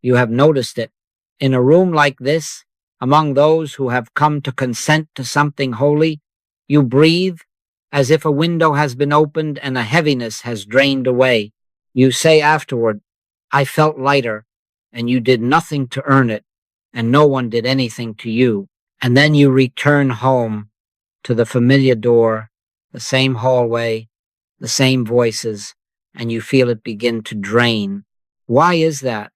You have noticed it. In a room like this, among those who have come to consent to something holy, you breathe as if a window has been opened and a heaviness has drained away. You say afterward, I felt lighter, and you did nothing to earn it, and no one did anything to you. And then you return home to the familiar door, the same hallway, the same voices, and you feel it begin to drain. Why is that?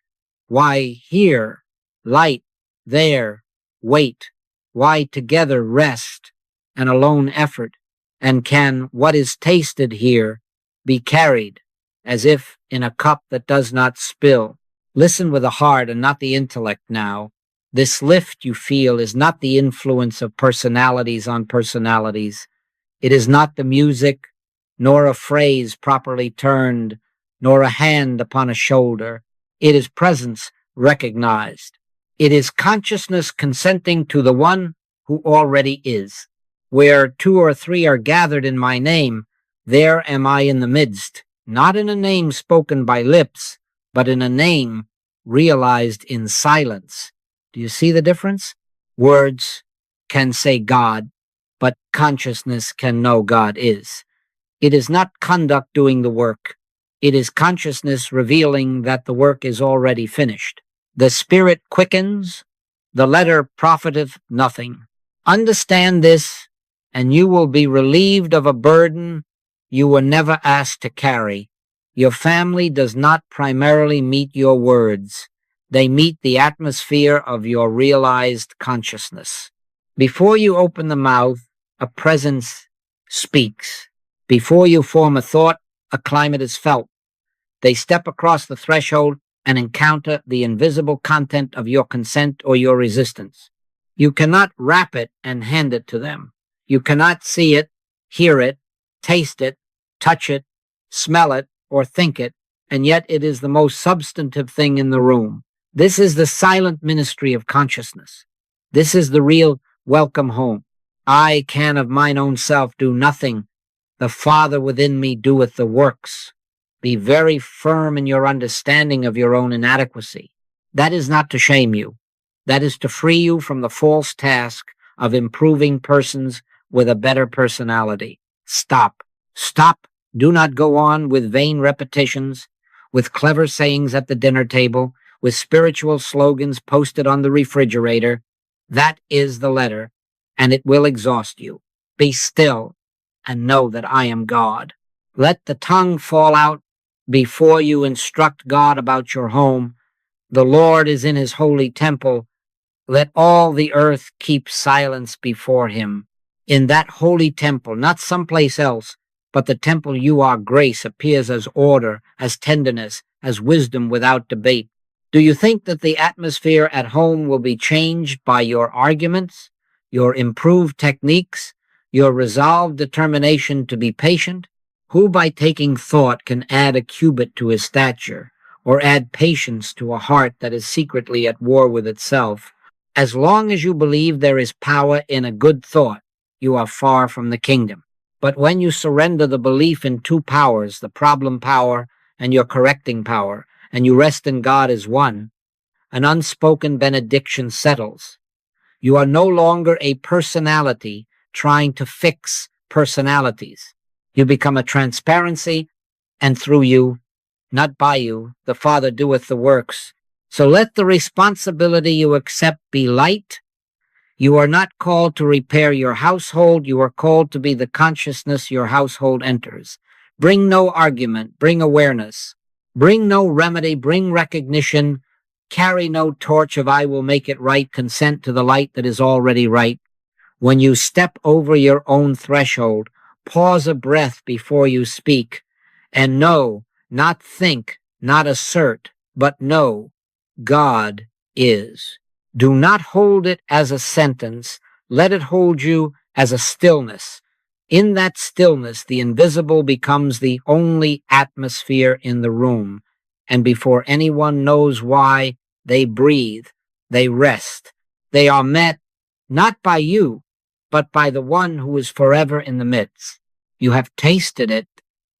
Why here, light, there, wait? Why together rest and alone effort? And can what is tasted here be carried as if in a cup that does not spill? Listen with the heart and not the intellect now. This lift you feel is not the influence of personalities on personalities. It is not the music, nor a phrase properly turned, nor a hand upon a shoulder. It is presence recognized. It is consciousness consenting to the one who already is. Where 2 or 3 are gathered in my name, there am I in the midst, not in a name spoken by lips, but in a name realized in silence. Do you see the difference? Words can say God, but consciousness can know God is. It is not conduct doing the work. It is consciousness revealing that the work is already finished. The spirit quickens, the letter profiteth nothing. Understand this, and you will be relieved of a burden you were never asked to carry. Your family does not primarily meet your words. They meet the atmosphere of your realized consciousness. Before you open the mouth, a presence speaks. Before you form a thought, a climate is felt. They step across the threshold and encounter the invisible content of your consent or your resistance. You cannot wrap it and hand it to them. You cannot see it, hear it, taste it, touch it, smell it, or think it, and yet it is the most substantive thing in the room. This is the silent ministry of consciousness. This is the real welcome home. I can of mine own self do nothing. The Father within me doeth the works. Be very firm in your understanding of your own inadequacy. That is not to shame you. That is to free you from the false task of improving persons with a better personality. Stop. Stop. Do not go on with vain repetitions, with clever sayings at the dinner table, with spiritual slogans posted on the refrigerator. That is the letter, and it will exhaust you. Be still and know that I am God. Let the tongue fall out before you instruct God about your home. The Lord is in his holy temple. Let all the earth keep silence before him. In that holy temple, not someplace else, but the temple you are, grace appears as order, as tenderness, as wisdom without debate. Do you think that the atmosphere at home will be changed by your arguments, your improved techniques, your resolved determination to be patient? Who by taking thought can add a cubit to his stature, or add patience to a heart that is secretly at war with itself? As long as you believe there is power in a good thought, you are far from the kingdom. But when you surrender the belief in 2 powers, the problem power and your correcting power, and you rest in God as one, an unspoken benediction settles. You are no longer a personality trying to fix personalities. You become a transparency, and through you, not by you, the Father doeth the works. So let the responsibility you accept be light. You are not called to repair your household. You are called to be the consciousness your household enters. Bring no argument. Bring awareness. Bring no remedy. Bring recognition. Carry no torch of I will make it right. Consent to the light that is already right. When you step over your own threshold, pause a breath before you speak, and know, not think, not assert, but know, God is. Do not hold it as a sentence. Let it hold you as a stillness. In that stillness, the invisible becomes the only atmosphere in the room, and before anyone knows why, they breathe, they rest. They are met not by you, but by the one who is forever in the midst. You have tasted it,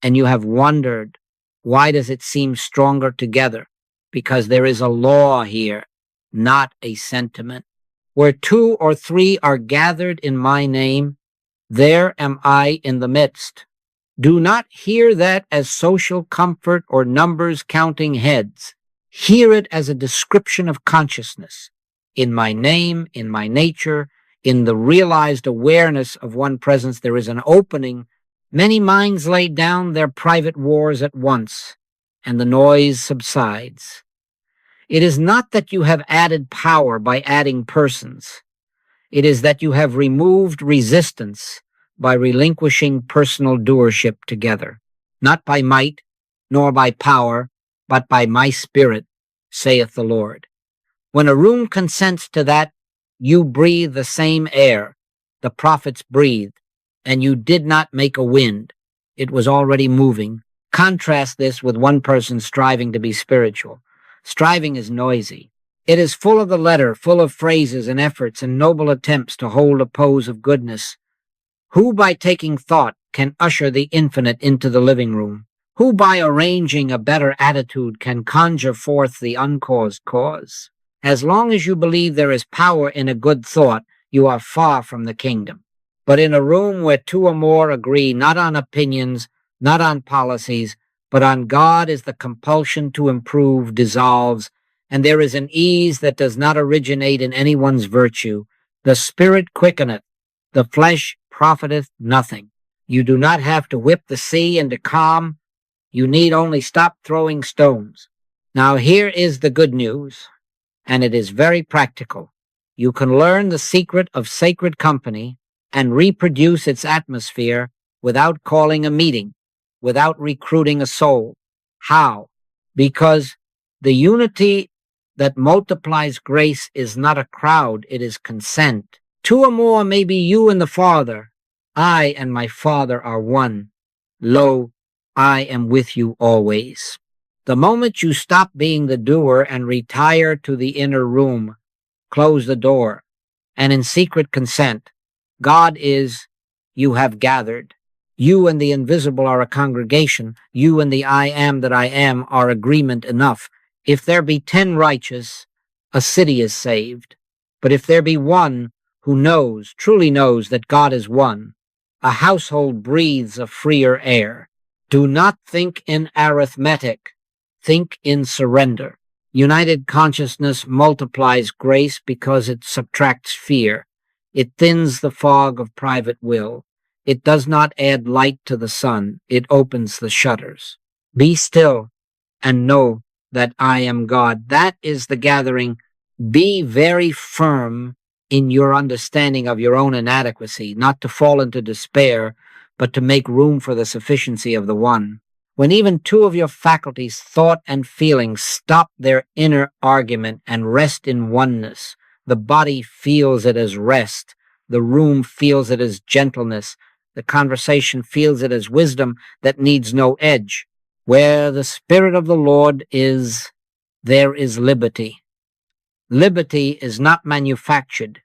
and you have wondered, why does it seem stronger together? because there is a law here, not a sentiment. Where 2 or 3 are gathered in my name, there am I in the midst. Do not hear that as social comfort or numbers counting heads. Hear it as a description of consciousness. In my name, in my nature, in the realized awareness of one presence, there is an opening. Many minds lay down their private wars at once, and the noise subsides. It is not that you have added power by adding persons. It is that you have removed resistance by relinquishing personal doership together, not by might, nor by power, but by my spirit, saith the Lord. When a room consents to that, you breathe the same air the prophets breathed, and you did not make a wind. It was already moving. Contrast this with one person striving to be spiritual. Striving is noisy. It is full of the letter, full of phrases and efforts and noble attempts to hold a pose of goodness. Who by taking thought can usher the infinite into the living room? Who by arranging a better attitude can conjure forth the uncaused cause? As long as you believe there is power in a good thought, you are far from the kingdom. But in a room where 2 or more agree not on opinions, not on policies, but on God, is the compulsion to improve dissolves, and there is an ease that does not originate in anyone's virtue. The spirit quickeneth, the flesh profiteth nothing. You do not have to whip the sea into calm. You need only stop throwing stones. Now here is the good news, and it is very practical. You can learn the secret of sacred company and reproduce its atmosphere without calling a meeting, without recruiting a soul. How? Because the unity that multiplies grace is not a crowd, it is consent. 2 or more may be you and the Father. I and my Father are one. Lo, I am with you always. The moment you stop being the doer and retire to the inner room, close the door, and in secret consent, God is, you have gathered. You and the invisible are a congregation. You and the I am that I am are agreement enough. If there be 10 righteous, a city is saved. But if there be one who knows, truly knows that God is one, a household breathes a freer air. Do not think in arithmetic. Think in surrender. United consciousness multiplies grace because it subtracts fear. It thins the fog of private will. It does not add light to the sun. It opens the shutters. Be still and know that I am God. That is the gathering. Be very firm in your understanding of your own inadequacy, not to fall into despair, but to make room for the sufficiency of the one. When even 2 of your faculties, thought and feeling, stop their inner argument and rest in oneness, the body feels it as rest, the room feels it as gentleness, the conversation feels it as wisdom that needs no edge. Where the Spirit of the Lord is, there is liberty. Liberty is not manufactured.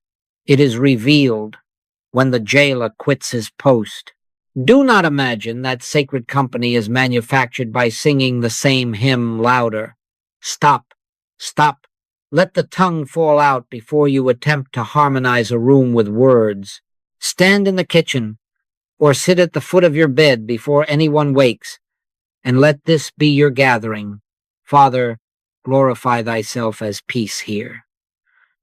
It is revealed when the jailer quits his post. Do not imagine that sacred company is manufactured by singing the same hymn louder. Stop, stop. Let the tongue fall out before you attempt to harmonize a room with words. Stand in the kitchen or sit at the foot of your bed before anyone wakes, and let this be your gathering. Father, glorify thyself as peace here.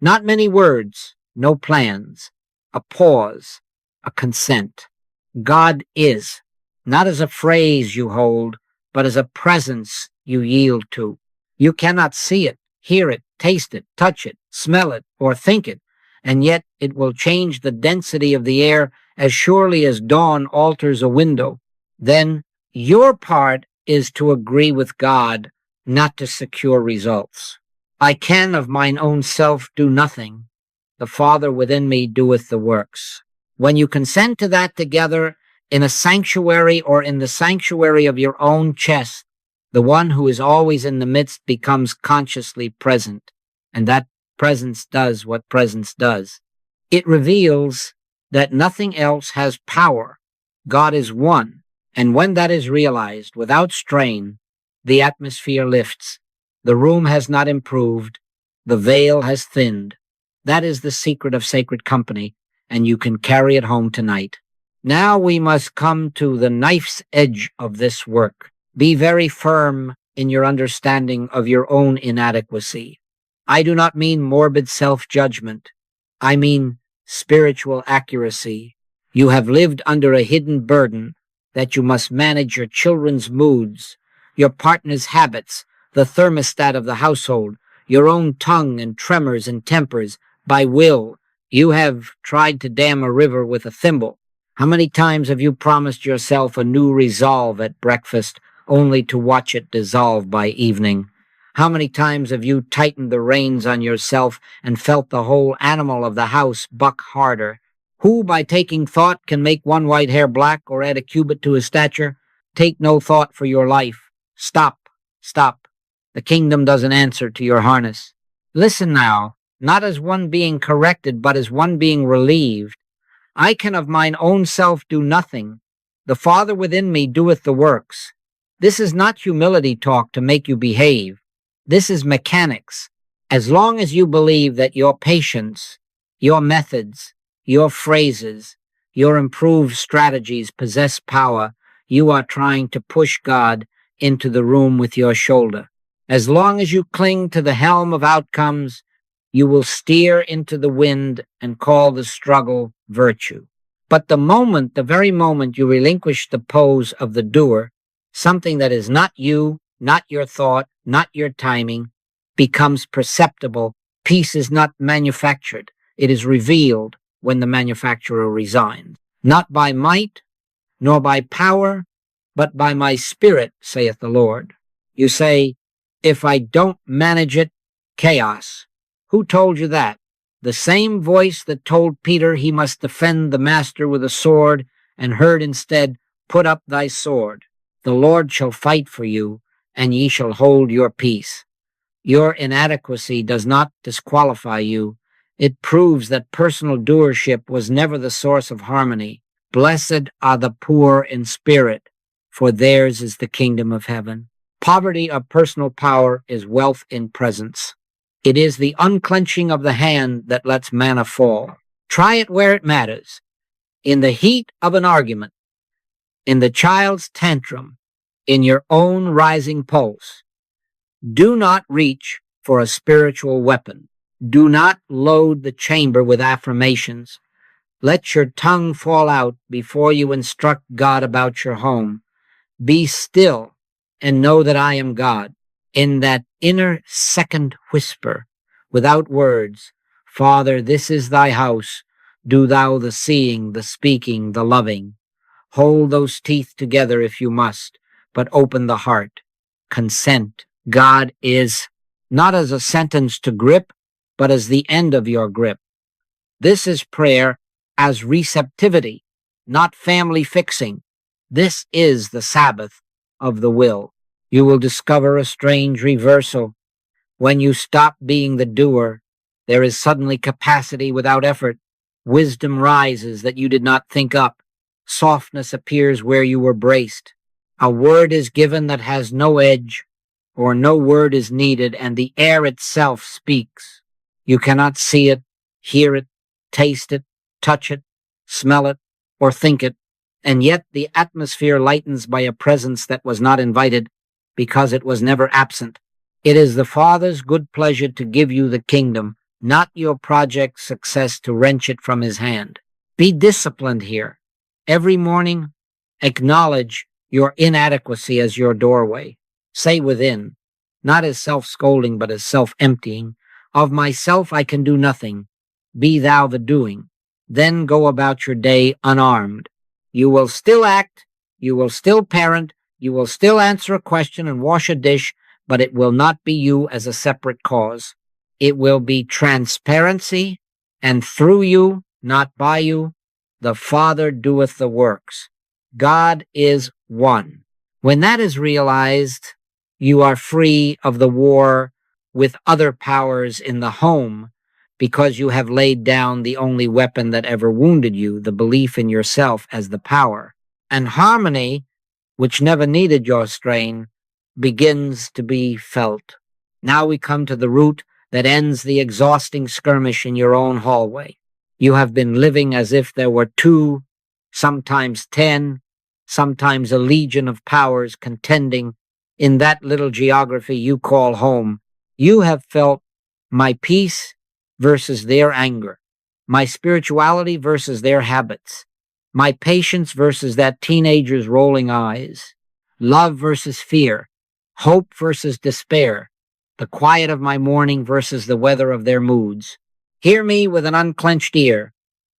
Not many words, no plans, a pause, a consent. God is, not as a phrase you hold, but as a presence you yield to. You cannot see it, hear it, taste it, touch it, smell it, or think it, and yet it will change the density of the air as surely as dawn alters a window. Then your part is to agree with God, not to secure results. I can of mine own self do nothing. The Father within me doeth the works. When you consent to that together in a sanctuary or in the sanctuary of your own chest, the one who is always in the midst becomes consciously present, and that presence does what presence does. It reveals that nothing else has power. God is one, and when that is realized without strain, the atmosphere lifts. The room has not improved. The veil has thinned. That is the secret of sacred company, and you can carry it home tonight. Now we must come to the knife's edge of this work. Be very firm in your understanding of your own inadequacy. I do not mean morbid self-judgment. I mean spiritual accuracy. You have lived under a hidden burden that you must manage your children's moods, your partner's habits, the thermostat of the household, your own tongue and tremors and tempers by will. You have tried to dam a river with a thimble. How many times have you promised yourself a new resolve at breakfast only to watch it dissolve by evening? How many times have you tightened the reins on yourself and felt the whole animal of the house buck harder? Who by taking thought can make one white hair black or add a cubit to his stature? Take no thought for your life. Stop, stop. The kingdom doesn't answer to your harness. Listen now, not as one being corrected, but as one being relieved. I can of mine own self do nothing. The Father within me doeth the works. This is not humility talk to make you behave. This is mechanics. As long as you believe that your patience, your methods, your phrases, your improved strategies possess power, you are trying to push God into the room with your shoulder. As long as you cling to the helm of outcomes, you will steer into the wind and call the struggle virtue. But the very moment you relinquish the pose of the doer, something that is not you, not your thought, not your timing, becomes perceptible. Peace is not manufactured. It is revealed when the manufacturer resigns. Not by might, nor by power, but by my spirit, saith the Lord. You say, if I don't manage it, chaos. Who told you that? The same voice that told Peter he must defend the master with a sword and heard instead, put up thy sword. The Lord shall fight for you, and ye shall hold your peace. Your inadequacy does not disqualify you. It proves that personal doership was never the source of harmony. Blessed are the poor in spirit, for theirs is the kingdom of heaven. Poverty of personal power is wealth in presence. It is the unclenching of the hand that lets manna fall. Try it where it matters. In the heat of an argument, in the child's tantrum, in your own rising pulse. Do not reach for a spiritual weapon. Do not load the chamber with affirmations. Let your tongue fall out before you instruct God about your home. Be still and know that I am God. In that inner second whisper, without words, Father, this is thy house. Do thou the seeing, the speaking, the loving. Hold those teeth together if you must, but open the heart. Consent. God is not as a sentence to grip, but as the end of your grip. This is prayer as receptivity, not family fixing. This is the Sabbath of the will. You will discover a strange reversal. When you stop being the doer, there is suddenly capacity without effort. Wisdom rises that you did not think up. Softness appears where you were braced. A word is given that has no edge, or no word is needed, and the air itself speaks. You cannot see it, hear it, taste it, touch it, smell it, or think it, and yet the atmosphere lightens by a presence that was not invited, because it was never absent. It is the Father's good pleasure to give you the kingdom, not your project's success to wrench it from his hand. Be disciplined here. Every morning, acknowledge your inadequacy as your doorway. Say within, not as self-scolding, but as self-emptying, of myself I can do nothing. Be thou the doing. Then go about your day unarmed. You will still act, you will still parent, you will still answer a question and wash a dish, but it will not be you as a separate cause. It will be transparency, and through you, not by you, the Father doeth the works. God is one. When that is realized, you are free of the war with other powers in the home, because you have laid down the only weapon that ever wounded you, the belief in yourself as the power. And harmony, which never needed your strain, begins to be felt. Now we come to the root that ends the exhausting skirmish in your own hallway. You have been living as if there were 2, sometimes 10, sometimes a legion of powers contending in that little geography you call home. You have felt my peace versus their anger, my spirituality versus their habits, my patience versus that teenager's rolling eyes, love versus fear, hope versus despair, the quiet of my morning versus the weather of their moods. Hear me with an unclenched ear.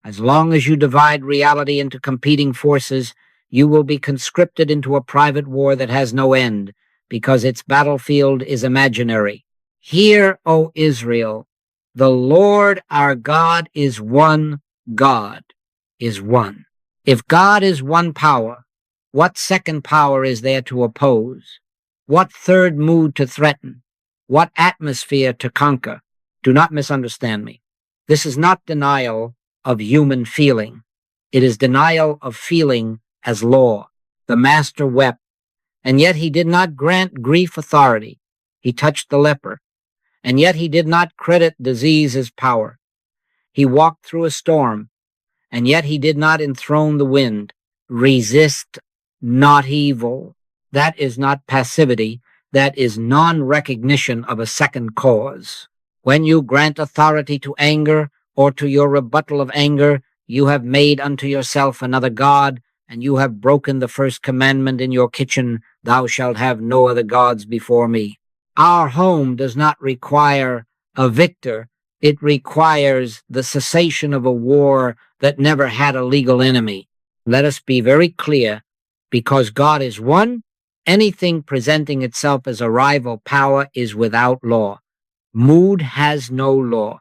As long as you divide reality into competing forces, you will be conscripted into a private war that has no end, because its battlefield is imaginary. Hear, O Israel, the Lord our God is one. God is one. If God is one power, what second power is there to oppose? What third mood to threaten? What atmosphere to conquer? Do not misunderstand me. This is not denial of human feeling. It is denial of feeling as law. The master wept, and yet he did not grant grief authority. He touched the leper, and yet he did not credit disease as power. He walked through a storm, and yet he did not enthrone the wind. Resist not evil. That is not passivity. That is non-recognition of a second cause. When you grant authority to anger or to your rebuttal of anger, you have made unto yourself another god, and you have broken the first commandment in your kitchen, thou shalt have no other gods before me. Our home does not require a victor. It requires the cessation of a war that never had a legal enemy. Let us be very clear. Because God is one, anything presenting itself as a rival power is without law. Mood has no law.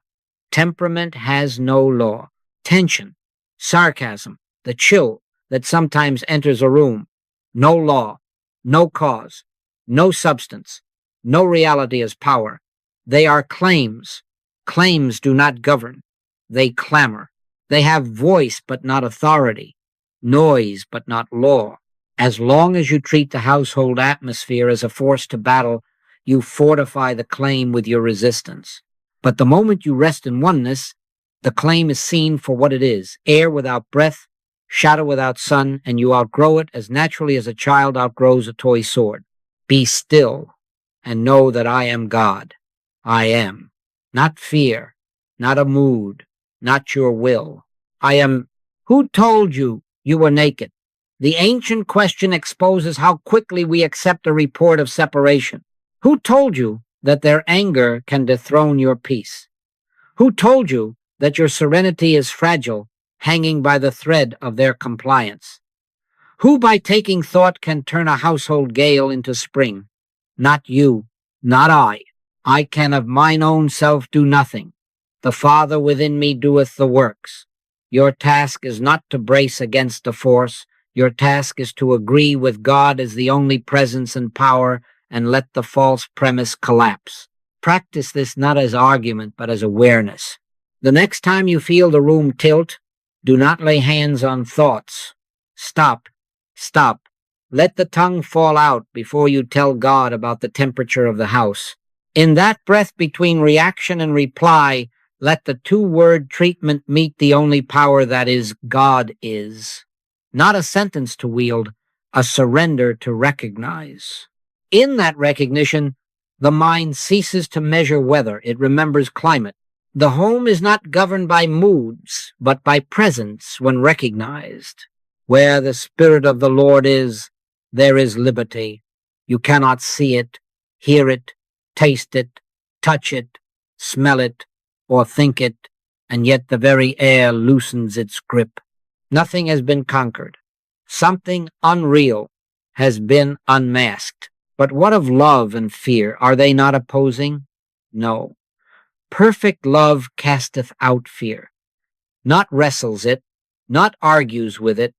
Temperament has no law. Tension, sarcasm, the chill that sometimes enters a room. No law, no cause, no substance, no reality as power. They are claims. Claims do not govern. They clamor. They have voice but not authority, noise but not law. As long as you treat the household atmosphere as a force to battle, you fortify the claim with your resistance. But the moment you rest in oneness, the claim is seen for what it is, air without breath, shadow without sun, and you outgrow it as naturally as a child outgrows a toy sword. Be still and know that I am God. I am. Not fear, not a mood, not your will. I am. Who told you you were naked? The ancient question exposes how quickly we accept a report of separation. Who told you that their anger can dethrone your peace? Who told you that your serenity is fragile, hanging by the thread of their compliance? Who by taking thought can turn a household gale into spring? Not you, not I. I can of mine own self do nothing. The Father within me doeth the works. Your task is not to brace against a force. Your task is to agree with God as the only presence and power and let the false premise collapse. Practice this not as argument, but as awareness. The next time you feel the room tilt, do not lay hands on thoughts. Stop. Stop. Let the tongue fall out before you tell God about the temperature of the house. In that breath between reaction and reply, let the two-word treatment meet the only power that is, God is. Not a sentence to wield, a surrender to recognize. In that recognition, the mind ceases to measure weather. It remembers climate. The home is not governed by moods, but by presence when recognized. Where the Spirit of the Lord is, there is liberty. You cannot see it, hear it, taste it, touch it, smell it, or think it, and yet the very air loosens its grip. Nothing has been conquered. Something unreal has been unmasked. But what of love and fear? Are they not opposing? No. Perfect love casteth out fear. Not wrestles it, not argues with it.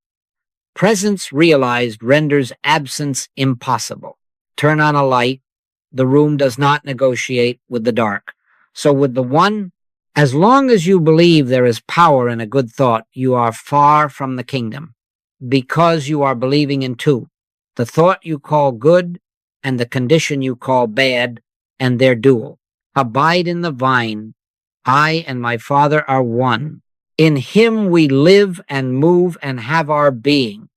Presence realized renders absence impossible. Turn on a light. The room does not negotiate with the dark. So with the one, as long as you believe there is power in a good thought, you are far from the kingdom, because you are believing in two, the thought you call good and the condition you call bad, and they're dual. Abide in the vine. I and my Father are one. In him we live and move and have our being.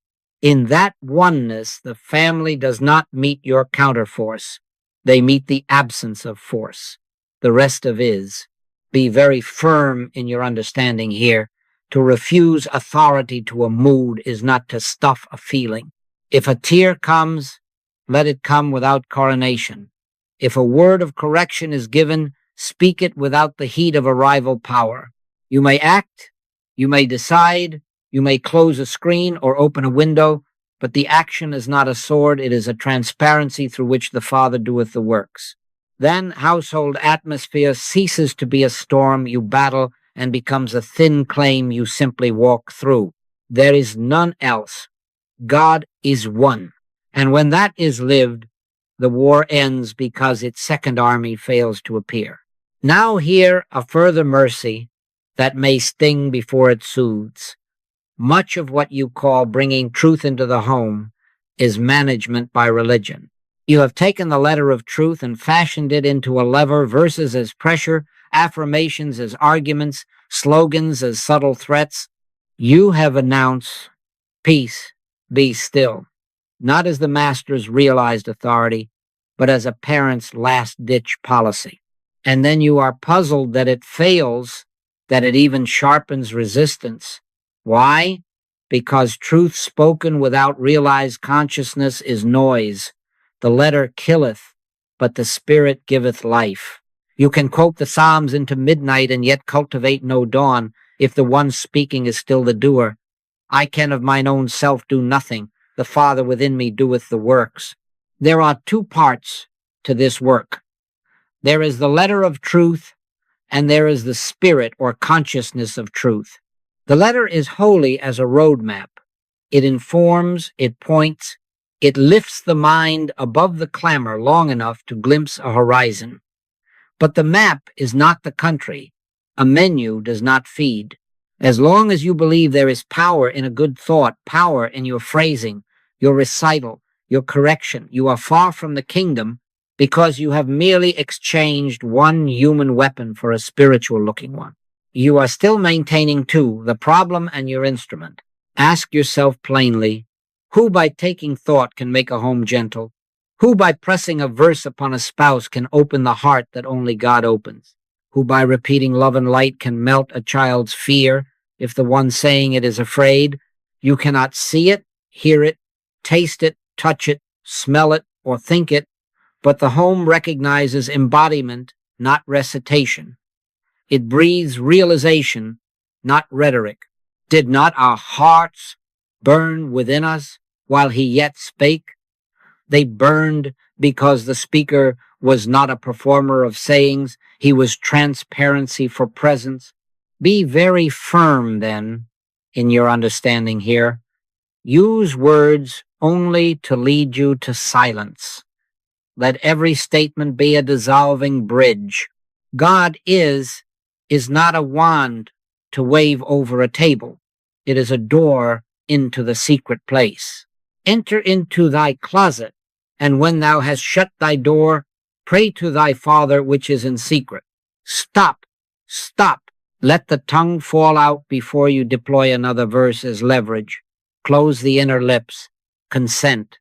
In that oneness, the family does not meet your counterforce. They meet the absence of force. The rest of is. Be very firm in your understanding here. To refuse authority to a mood is not to stuff a feeling. If a tear comes, let it come without coronation. If a word of correction is given, speak it without the heat of a rival power. You may act, you may decide, you may close a screen or open a window, but the action is not a sword, it is a transparency through which the Father doeth the works. Then household atmosphere ceases to be a storm you battle and becomes a thin claim you simply walk through. There is none else. God is one. And when that is lived, the war ends because its second army fails to appear. Now hear a further mercy that may sting before it soothes. Much of what you call bringing truth into the home is management by religion. You have taken the letter of truth and fashioned it into a lever, verses as pressure, affirmations as arguments, slogans as subtle threats. You have announced, peace, be still, not as the master's realized authority, but as a parent's last-ditch policy. And then you are puzzled that it fails, that it even sharpens resistance. Why? Because truth spoken without realized consciousness is noise. The letter killeth, but the spirit giveth life. You can quote the Psalms into midnight and yet cultivate no dawn if the one speaking is still the doer. I can of mine own self do nothing. The Father within me doeth the works. There are two parts to this work. There is the letter of truth, and there is the spirit or consciousness of truth. The letter is holy as a roadmap. It informs, it points, it lifts the mind above the clamor long enough to glimpse a horizon. But the map is not the country. A menu does not feed. As long as you believe there is power in a good thought, power in your phrasing, your recital, your correction, you are far from the kingdom because you have merely exchanged one human weapon for a spiritual-looking one. You are still maintaining two, the problem and your instrument. Ask yourself plainly, who by taking thought can make a home gentle? Who by pressing a verse upon a spouse can open the heart that only God opens? Who by repeating love and light can melt a child's fear if the one saying it is afraid? You cannot see it, hear it, taste it, touch it, smell it, or think it, but the home recognizes embodiment, not recitation. It breathes realization, not rhetoric. Did not our hearts burn within us while he yet spake? They burned because the speaker was not a performer of sayings. He was transparency for presence. Be very firm, then, in your understanding here. Use words only to lead you to silence. Let every statement be a dissolving bridge. God is not a wand to wave over a table. It is a door into the secret place. Enter into thy closet, and when thou hast shut thy door, pray to thy Father which is in secret. Stop, stop. Let the tongue fall out before you deploy another verse as leverage. Close the inner lips. Consent.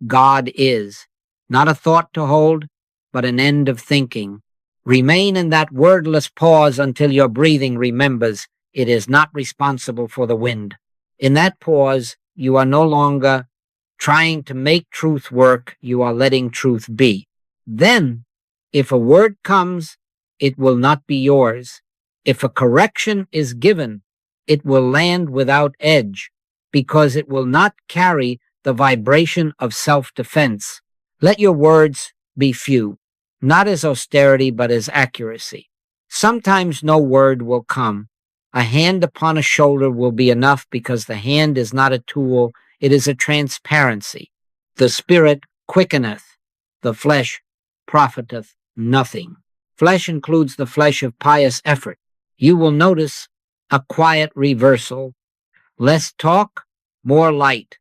God is. Not a thought to hold, but an end of thinking. Remain in that wordless pause until your breathing remembers it is not responsible for the wind. In that pause, you are no longer trying to make truth work, you are letting truth be. Then, if a word comes, it will not be yours. If a correction is given, it will land without edge, because it will not carry the vibration of self-defense. Let your words be few, not as austerity, but as accuracy. Sometimes no word will come. A hand upon a shoulder will be enough because the hand is not a tool, it is a transparency. The spirit quickeneth, the flesh profiteth nothing. Flesh includes the flesh of pious effort. You will notice a quiet reversal. Less talk, more light.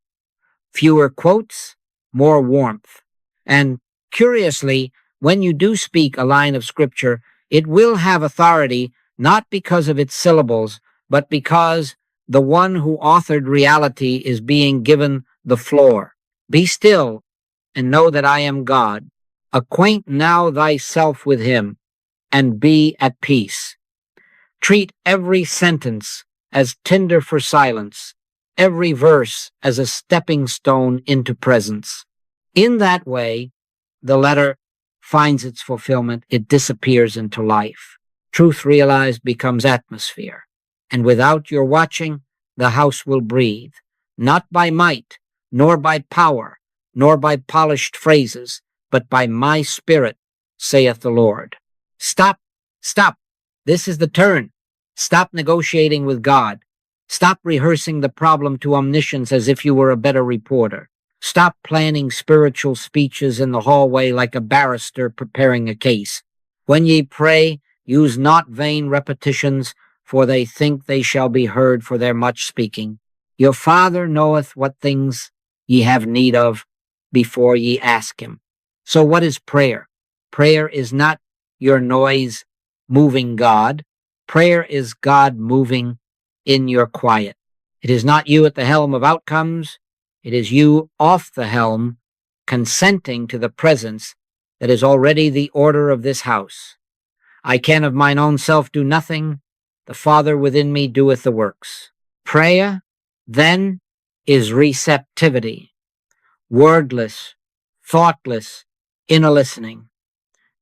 Fewer quotes, more warmth. And curiously, when you do speak a line of scripture, it will have authority not because of its syllables, but because the one who authored reality is being given the floor. Be still and know that I am God. Acquaint now thyself with him and be at peace. Treat every sentence as tinder for silence, every verse as a stepping stone into presence. In that way, the letter finds its fulfillment. It disappears into life. Truth realized becomes atmosphere. And without your watching, the house will breathe, not by might, nor by power, nor by polished phrases, but by my spirit, saith the Lord. Stop, stop. This is the turn. Stop negotiating with God. Stop rehearsing the problem to omniscience as if you were a better reporter. Stop planning spiritual speeches in the hallway like a barrister preparing a case. When ye pray, use not vain repetitions, for they think they shall be heard for their much speaking. Your Father knoweth what things ye have need of before ye ask him. So what is prayer? Prayer is not your noise moving God. Prayer is God moving in your quiet. It is not you at the helm of outcomes. It is you off the helm, consenting to the presence that is already the order of this house. I can of mine own self do nothing. The Father within me doeth the works. Prayer, then, is receptivity, wordless, thoughtless, inner listening.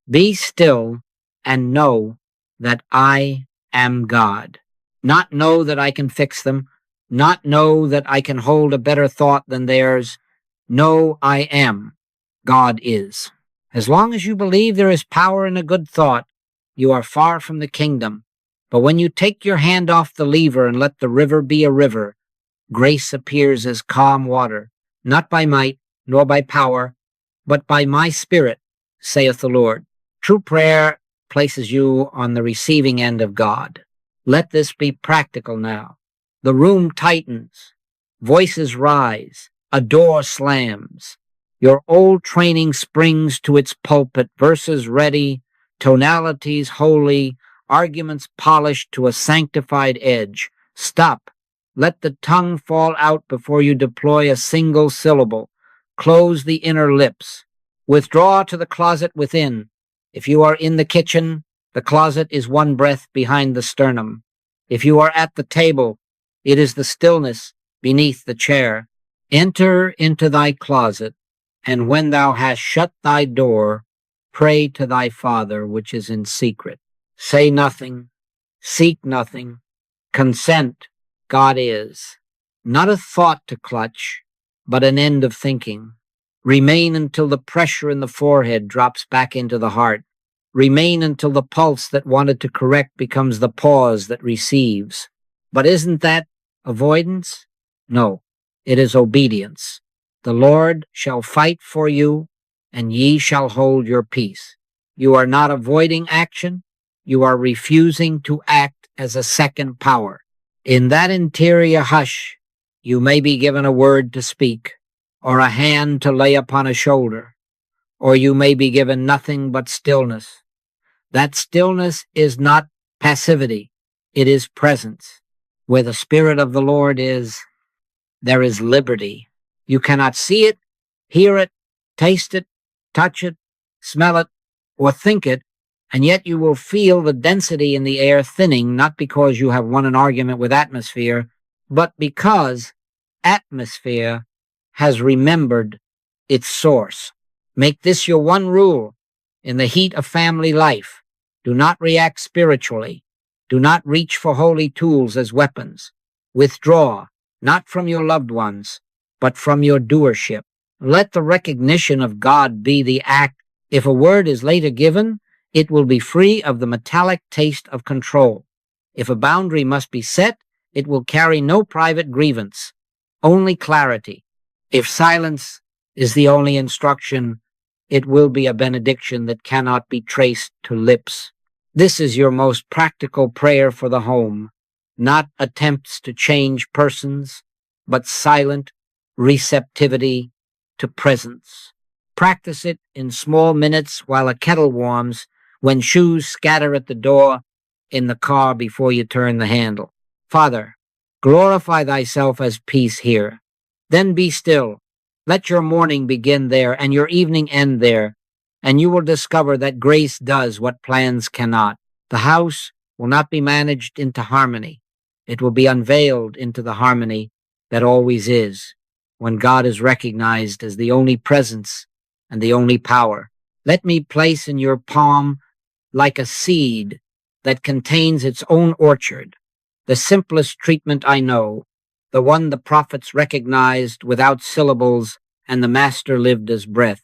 Be still and know that I am God. Not know that I can fix them, not know that I can hold a better thought than theirs. Know I am. God is. As long as you believe there is power in a good thought, you are far from the kingdom. But when you take your hand off the lever and let the river be a river, grace appears as calm water, not by might, nor by power, but by my spirit, saith the Lord. True prayer places you on the receiving end of God. Let this be practical now. The room tightens, voices rise, a door slams. Your old training springs to its pulpit, verses ready, tonalities holy, arguments polished to a sanctified edge. Stop. Let the tongue fall out before you deploy a single syllable. Close the inner lips. Withdraw to the closet within. If you are in the kitchen, the closet is one breath behind the sternum. If you are at the table, it is the stillness beneath the chair. Enter into thy closet, and when thou hast shut thy door, pray to thy Father which is in secret. Say nothing, seek nothing, consent, God is. Not a thought to clutch, but an end of thinking. Remain until the pressure in the forehead drops back into the heart. Remain until the pulse that wanted to correct becomes the pause that receives. But isn't that avoidance? No, it is obedience. The Lord shall fight for you, and ye shall hold your peace. You are not avoiding action. You are refusing to act as a second power. In that interior hush, you may be given a word to speak, or a hand to lay upon a shoulder, or you may be given nothing but stillness. That stillness is not passivity. It is presence. Where the Spirit of the Lord is, there is liberty. You cannot see it, hear it, taste it, touch it, smell it, or think it, and yet you will feel the density in the air thinning, not because you have won an argument with atmosphere, but because atmosphere has remembered its source. Make this your one rule in the heat of family life. Do not react spiritually. Do not reach for holy tools as weapons. Withdraw, not from your loved ones, but from your doership. Let the recognition of God be the act. If a word is later given, it will be free of the metallic taste of control. If a boundary must be set, it will carry no private grievance, only clarity. If silence is the only instruction, it will be a benediction that cannot be traced to lips. This is your most practical prayer for the home, not attempts to change persons, but silent receptivity to presence. Practice it in small minutes while a kettle warms, when shoes scatter at the door, in the car before you turn the handle. Father, glorify thyself as peace here. Then be still. Let your morning begin there and your evening end there, and you will discover that grace does what plans cannot. The house will not be managed into harmony. It will be unveiled into the harmony that always is, when God is recognized as the only presence and the only power. Let me place in your palm, like a seed that contains its own orchard, the simplest treatment I know, the one the prophets recognized without syllables and the master lived as breath.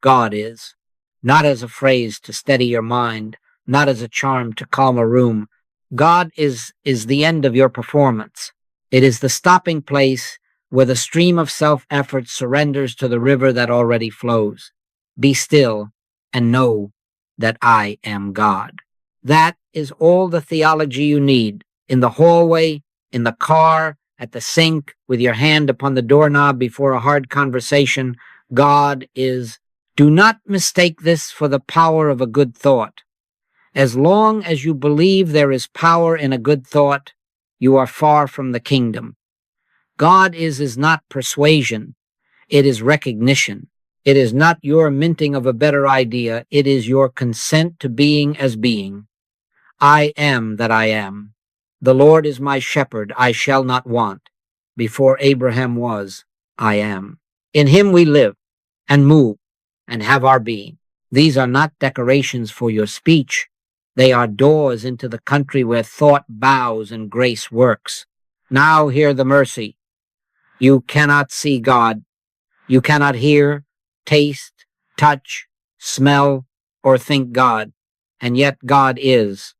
God is. Not as a phrase to steady your mind, not as a charm to calm a room. God is the end of your performance. It is the stopping place where the stream of self-effort surrenders to the river that already flows. Be still and know that I am God. That is all the theology you need. In the hallway, in the car, at the sink, with your hand upon the doorknob before a hard conversation, God is. Do not mistake this for the power of a good thought. As long as you believe there is power in a good thought, you are far from the kingdom. God is not persuasion, it is recognition. It is not your minting of a better idea, it is your consent to being as being. I am that I am. The Lord is my shepherd, I shall not want. Before Abraham was, I am. In him we live and move and have our being. These are not decorations for your speech. They are doors into the country where thought bows and grace works. Now hear the mercy. You cannot see God. You cannot hear, taste, touch, smell, or think God. And yet God is.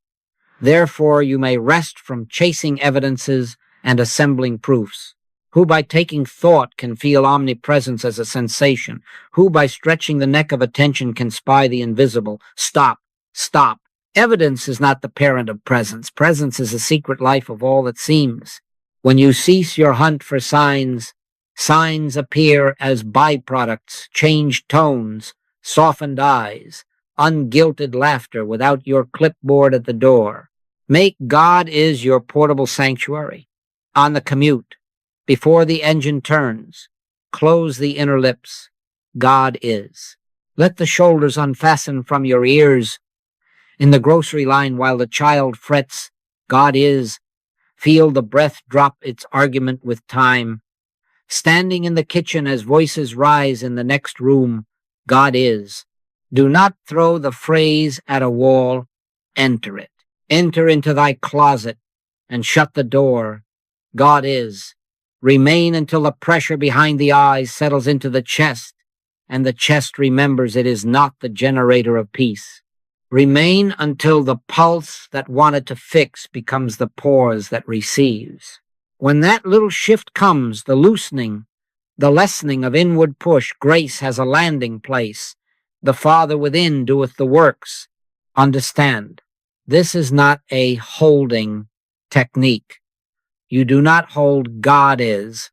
Therefore you may rest from chasing evidences and assembling proofs. Who by taking thought can feel omnipresence as a sensation? Who by stretching the neck of attention can spy the invisible? Stop, stop. Evidence is not the parent of presence. Presence is the secret life of all that seems. When you cease your hunt for signs, signs appear as byproducts, changed tones, softened eyes, ungilted laughter without your clipboard at the door. Make God is your portable sanctuary. On the commute, before the engine turns, close the inner lips. God is. Let the shoulders unfasten from your ears. In the grocery line while the child frets, God is. Feel the breath drop its argument with time. Standing in the kitchen as voices rise in the next room, God is. Do not throw the phrase at a wall, enter it. Enter into thy closet and shut the door. God is. Remain until the pressure behind the eyes settles into the chest, and the chest remembers it is not the generator of peace. Remain until the pulse that wanted to fix becomes the pause that receives. When that little shift comes, the loosening, the lessening of inward push, grace has a landing place. The Father within doeth the works. Understand, this is not a holding technique. You do not hold God is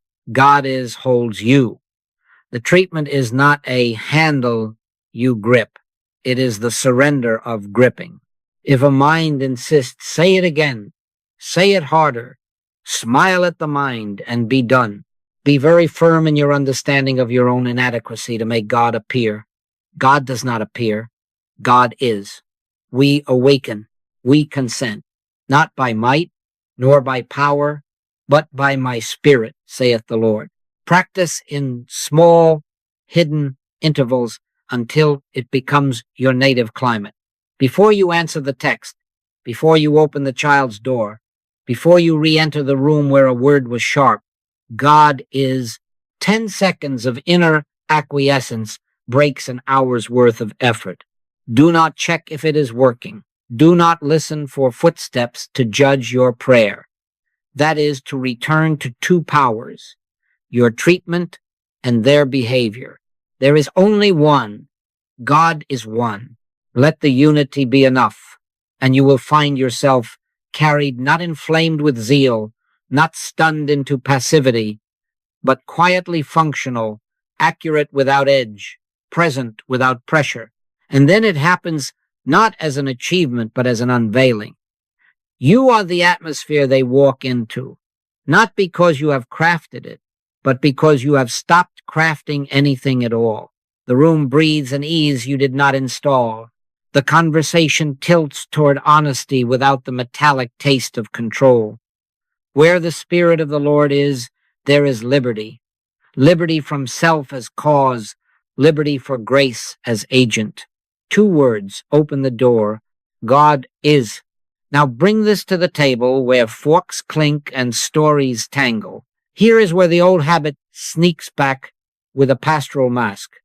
holds you. The treatment is not a handle you grip. It is the surrender of gripping. If a mind insists, say it again, say it harder, smile at the mind and be done. Be very firm in your understanding of your own inadequacy to make God appear. God does not appear. God is. We awaken. We consent. Not by might, nor by power, but by my spirit, saith the Lord. Practice in small, hidden intervals until it becomes your native climate. Before you answer the text, before you open the child's door, before you re-enter the room where a word was sharp, God is. 10 seconds of inner acquiescence breaks an hour's worth of effort. Do not check if it is working. Do not listen for footsteps to judge your prayer. That is to return to two powers, your treatment and their behavior. There is only one. God is one. Let the unity be enough, and you will find yourself carried, not inflamed with zeal, not stunned into passivity, but quietly functional, accurate without edge, present without pressure. And then it happens not as an achievement, but as an unveiling. You are the atmosphere they walk into, not because you have crafted it, but because you have stopped crafting anything at all. The room breathes an ease you did not install. The conversation tilts toward honesty without the metallic taste of control. Where the Spirit of the Lord is, there is liberty. Liberty from self as cause, liberty for grace as agent. 2 words open the door. God is. Now bring this to the table where forks clink and stories tangle. Here is where the old habit sneaks back with a pastoral mask.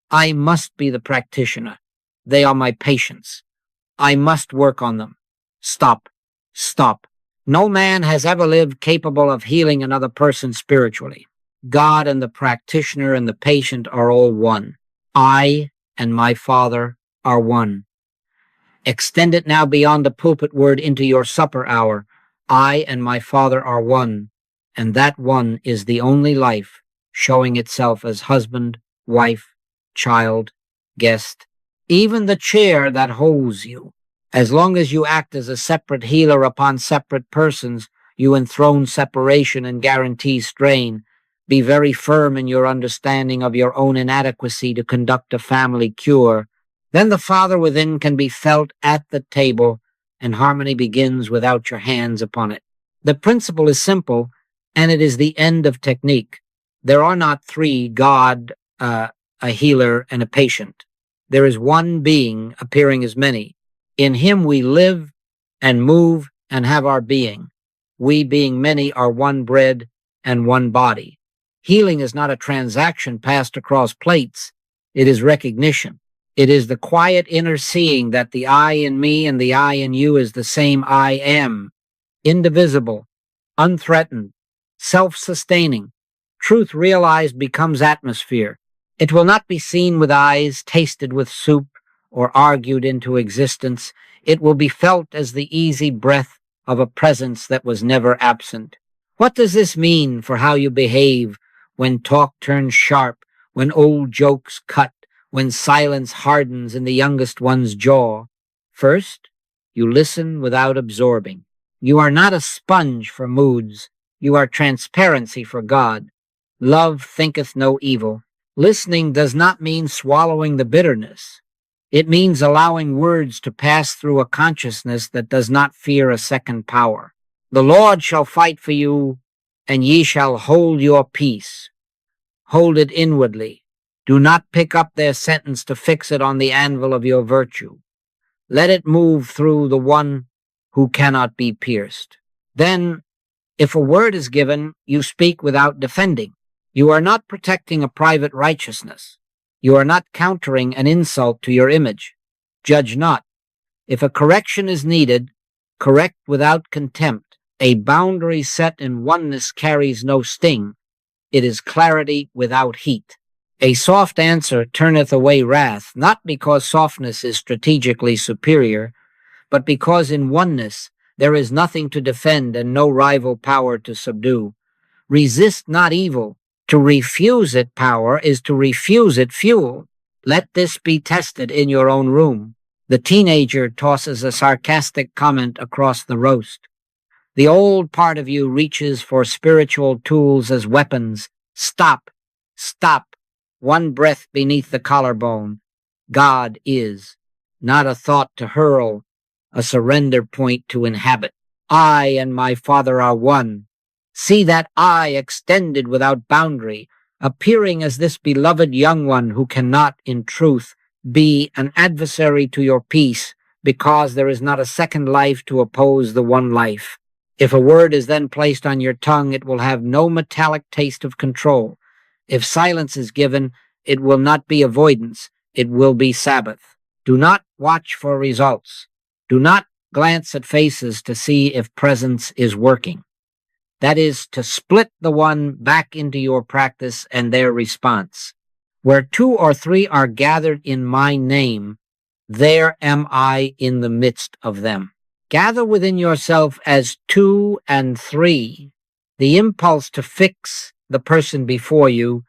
I must be the practitioner. They are my patients. I must work on them. Stop. Stop. No man has ever lived capable of healing another person spiritually. God and the practitioner and the patient are all one. I and my Father are one. Extend it now beyond the pulpit word into your supper hour. I and my Father are one, and that one is the only life showing itself as husband, wife, child, guest, even the chair that holds you. As long as you act as a separate healer upon separate persons, you enthrone separation and guarantee strain. Be very firm in your understanding of your own inadequacy to conduct a family cure. Then the Father within can be felt at the table, and harmony begins without your hands upon it. The principle is simple, and it is the end of technique. There are not 3, God, a healer, and a patient. There is one being appearing as many. In him we live and move and have our being. We, being many, are one bread and one body. Healing is not a transaction passed across plates. It is recognition. It is the quiet inner seeing that the I in me and the I in you is the same I am, indivisible, unthreatened, self-sustaining. Truth realized becomes atmosphere. It will not be seen with eyes, tasted with soup, or argued into existence. It will be felt as the easy breath of a presence that was never absent. What does this mean for how you behave when talk turns sharp, when old jokes cut, when silence hardens in the youngest one's jaw? First, you listen without absorbing. You are not a sponge for moods. You are transparency for God. Love thinketh no evil. Listening does not mean swallowing the bitterness. It means allowing words to pass through a consciousness that does not fear a second power. The Lord shall fight for you, and ye shall hold your peace. Hold it inwardly. Do not pick up their sentence to fix it on the anvil of your virtue. Let it move through the one who cannot be pierced. Then, if a word is given, you speak without defending. You are not protecting a private righteousness. You are not countering an insult to your image. Judge not. If a correction is needed, correct without contempt. A boundary set in oneness carries no sting. It is clarity without heat. A soft answer turneth away wrath, not because softness is strategically superior, but because in oneness there is nothing to defend and no rival power to subdue. Resist not evil. To refuse it power is to refuse it fuel. Let this be tested in your own room. The teenager tosses a sarcastic comment across the roast. The old part of you reaches for spiritual tools as weapons. Stop. Stop. One breath beneath the collarbone. God is. Not a thought to hurl, a surrender point to inhabit. I and my Father are one. See that I extended without boundary, appearing as this beloved young one who cannot, in truth, be an adversary to your peace, because there is not a second life to oppose the one life. If a word is then placed on your tongue, it will have no metallic taste of control. If silence is given, it will not be avoidance, it will be Sabbath. Do not watch for results. Do not glance at faces to see if presence is working. That is, to split the one back into your practice and their response. Where 2 or 3 are gathered in my name, there am I in the midst of them. Gather within yourself as 2 and 3, the impulse to fix the person before you,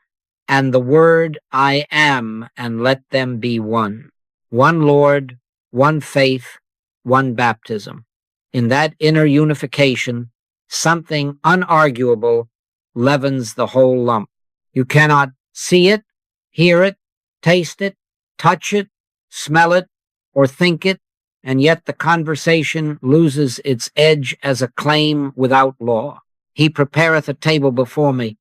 and the word I am, and let them be one. One Lord, one faith, one baptism. In that inner unification, something unarguable leavens the whole lump. You cannot see it, hear it, taste it, touch it, smell it, or think it, and yet the conversation loses its edge as a claim without law. He prepareth a table before me.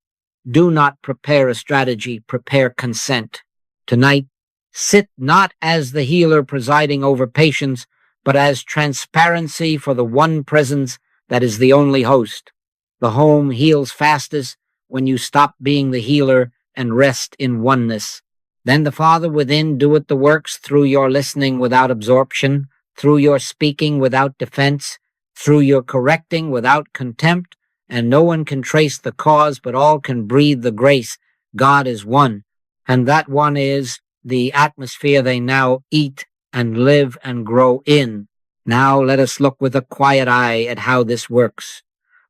Do not prepare a strategy, prepare consent. Tonight, sit not as the healer presiding over patients, but as transparency for the one presence that is the only host. The home heals fastest when you stop being the healer and rest in oneness. Then the Father within doeth the works through your listening without absorption, through your speaking without defense, through your correcting without contempt, and no one can trace the cause, but all can breathe the grace. God is one, and that one is the atmosphere they now eat and live and grow in. Now let us look with a quiet eye at how this works,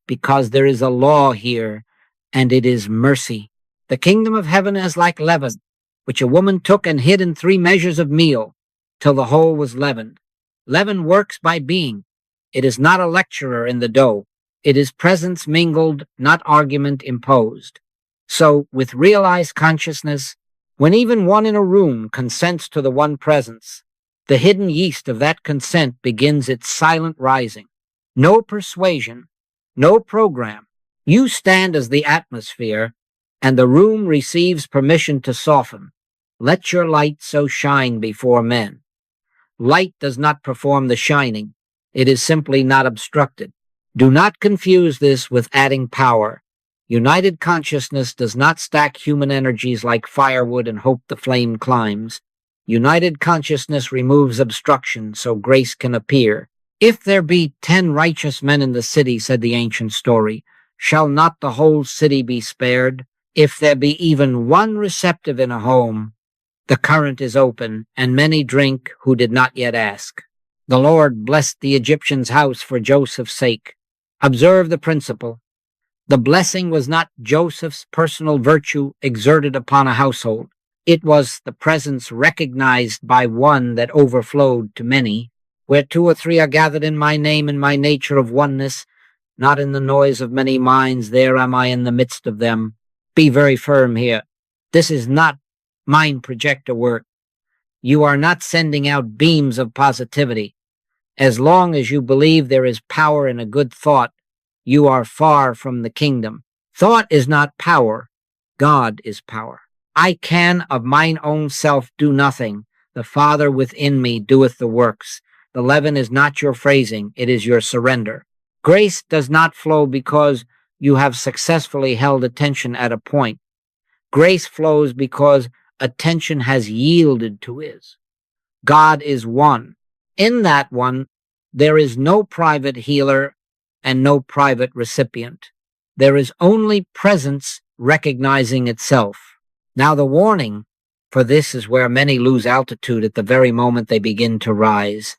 because there is a law here, and it is mercy. The kingdom of heaven is like leaven, which a woman took and hid in 3 measures of meal, till the whole was leavened. Leaven works by being. It is not a lecturer in the dough. It is presence mingled, not argument imposed. So, with realized consciousness, when even one in a room consents to the one presence, the hidden yeast of that consent begins its silent rising. No persuasion, no program. You stand as the atmosphere, and the room receives permission to soften. Let your light so shine before men. Light does not perform the shining. It is simply not obstructed. Do not confuse this with adding power. United consciousness does not stack human energies like firewood and hope the flame climbs. United consciousness removes obstruction so grace can appear. If there be 10 righteous men in the city, said the ancient story, shall not the whole city be spared? If there be even one receptive in a home, the current is open, and many drink who did not yet ask. The Lord blessed the Egyptian's house for Joseph's sake. Observe the principle. The blessing was not Joseph's personal virtue exerted upon a household. It was the presence recognized by one that overflowed to many. Where 2 or 3 are gathered in my name, in my nature of oneness, not in the noise of many minds, there am I in the midst of them. Be very firm here. This is not mind projector work. You are not sending out beams of positivity. As long as you believe there is power in a good thought, you are far from the kingdom. Thought is not power. God is power. I can of mine own self do nothing. The Father within me doeth the works. The leaven is not your phrasing. It is your surrender. Grace does not flow because you have successfully held attention at a point. Grace flows because attention has yielded to His. God is one. In that one, there is no private healer and no private recipient. There is only presence recognizing itself. Now the warning for this is where many lose altitude at the very moment they begin to rise.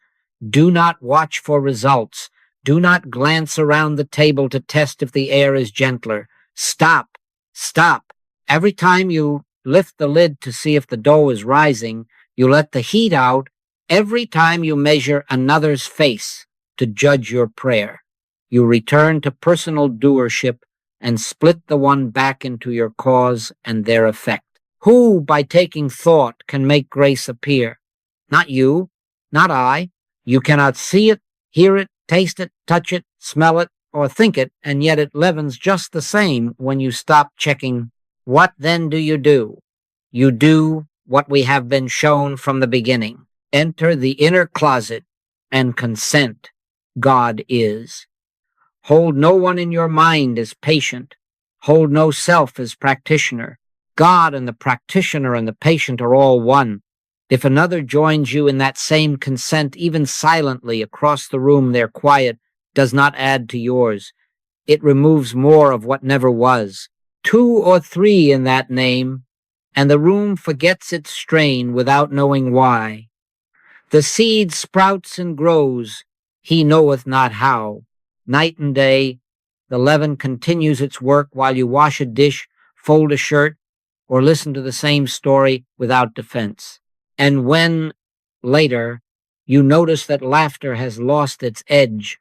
Do not watch for results. Do not glance around the table to test if the air is gentler. Stop. Stop. Every time you lift the lid to see if the dough is rising, you let the heat out. Every time you measure another's face to judge your prayer, you return to personal doership and split the one back into your cause and their effect. Who, by taking thought, can make grace appear? Not you, not I. You cannot see it, hear it, taste it, touch it, smell it, or think it, and yet it leavens just the same when you stop checking. What then do? You do what we have been shown from the beginning. Enter the inner closet and consent. God is. Hold no one in your mind as patient. Hold no self as practitioner. God and the practitioner and the patient are all one. If another joins you in that same consent, even silently across the room, their quiet does not add to yours. It removes more of what never was. 2 or 3 in that name, and the room forgets its strain without knowing why. The seed sprouts and grows, he knoweth not how. Night and day, the leaven continues its work while you wash a dish, fold a shirt, or listen to the same story without defense. And when later you notice that laughter has lost its edge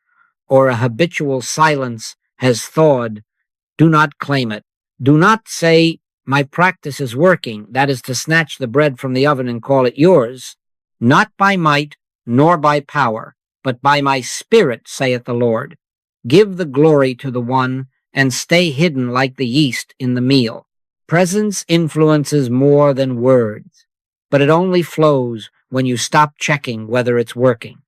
or a habitual silence has thawed, do not claim it. Do not say, my practice is working. That is to snatch the bread from the oven and call it yours. Not by might, nor by power, but by my spirit, saith the Lord. Give the glory to the one, and stay hidden like the yeast in the meal. Presence influences more than words, but it only flows when you stop checking whether it's working.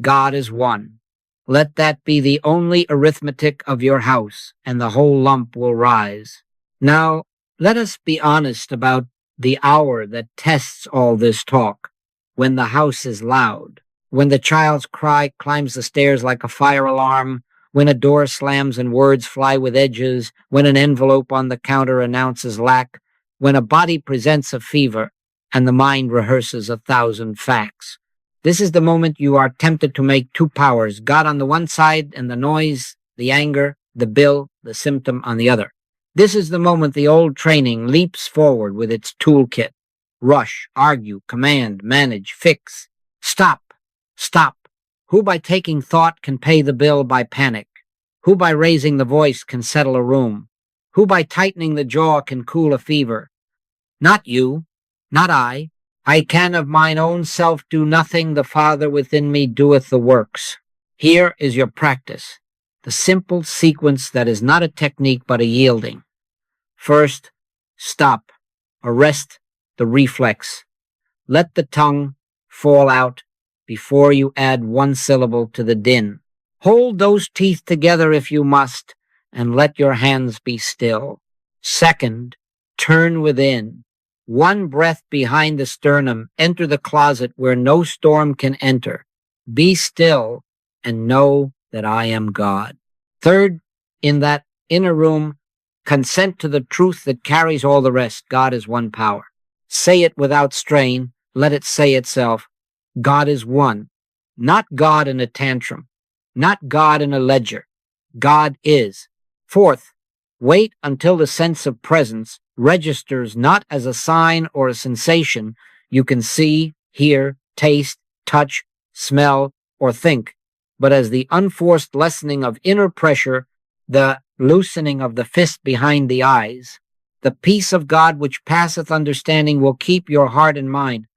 God is one. Let that be the only arithmetic of your house, and the whole lump will rise. Now, let us be honest about the hour that tests all this talk, when the house is loud, when the child's cry climbs the stairs like a fire alarm, when a door slams and words fly with edges, when an envelope on the counter announces lack, when a body presents a fever, and the mind rehearses 1,000 facts. This is the moment you are tempted to make two powers, God on the one side and the noise, the anger, the bill, the symptom on the other. This is the moment the old training leaps forward with its toolkit. Rush, argue, command, manage, fix. Stop. Stop. Who by taking thought can pay the bill by panic? Who by raising the voice can settle a room? Who by tightening the jaw can cool a fever? Not you, not I. I can of mine own self do nothing, the Father within me doeth the works. Here is your practice, the simple sequence that is not a technique but a yielding. First, stop, arrest the reflex. Let the tongue fall out before you add one syllable to the din. Hold those teeth together if you must, and let your hands be still. Second, turn within. One breath behind the sternum, enter the closet where no storm can enter. Be still and know that I am God. Third, in that inner room, consent to the truth that carries all the rest. God is one power. Say it without strain. Let it say itself. God is one. Not God in a tantrum. Not God in a ledger. God is. Fourth, wait until the sense of presence registers not as a sign or a sensation you can see, hear, taste, touch, smell, or think, but as the unforced lessening of inner pressure, the loosening of the fist behind the eyes. The peace of God which passeth understanding will keep your heart and mind.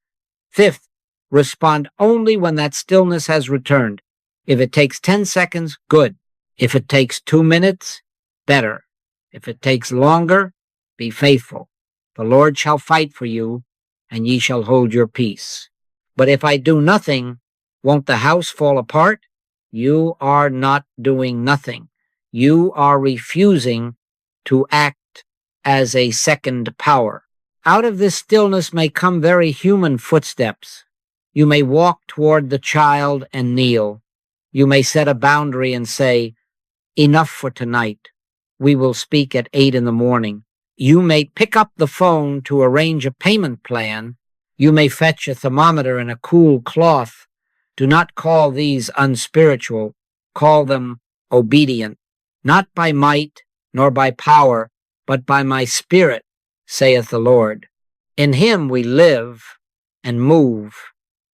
Fifth, respond only when that stillness has returned. If it takes 10 seconds, good. If it takes 2 minutes, better. If it takes longer, be faithful. The Lord shall fight for you, and ye shall hold your peace. But if I do nothing, won't the house fall apart? You are not doing nothing. You are refusing to act as a second power. Out of this stillness may come very human footsteps. You may walk toward the child and kneel. You may set a boundary and say, enough for tonight. We will speak at 8 in the morning. You may pick up the phone to arrange a payment plan. You may fetch a thermometer and a cool cloth. Do not call these unspiritual. Call them obedient. Not by might nor by power, but by my spirit, saith the Lord. In him we live and move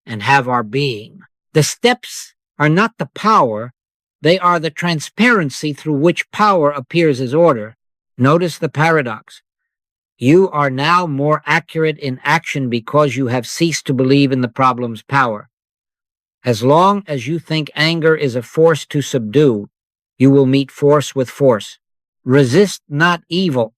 and have our being. The steps are not the power. They are the transparency through which power appears as order. Notice the paradox. You are now more accurate in action because you have ceased to believe in the problem's power. As long as you think anger is a force to subdue, you will meet force with force. Resist not evil.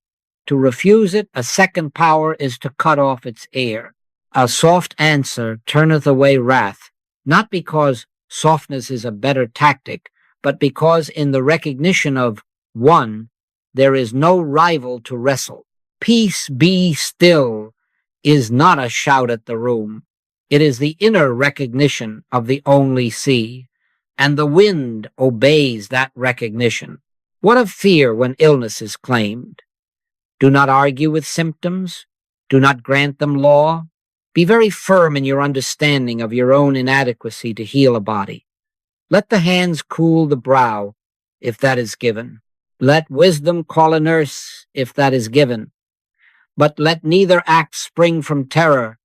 To refuse it, a second power, is to cut off its heir. A soft answer turneth away wrath, not because softness is a better tactic, but because in the recognition of one, there is no rival to wrestle. Peace be still is not a shout at the room. It is the inner recognition of the only sea, and the wind obeys that recognition. What of fear when illness is claimed? Do not argue with symptoms. Do not grant them law. Be very firm in your understanding of your own inadequacy to heal a body. Let the hands cool the brow, if that is given. Let wisdom call a nurse, if that is given. But let neither act spring from terror.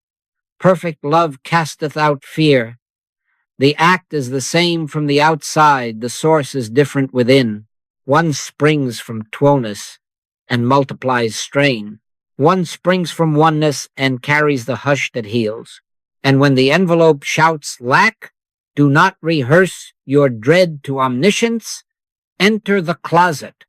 Perfect love casteth out fear. The act is the same from the outside, the source is different within. One springs from twowness and multiplies strain. One springs from oneness and carries the hush that heals. And when the envelope shouts lack, do not rehearse your dread to omniscience. Enter the closet.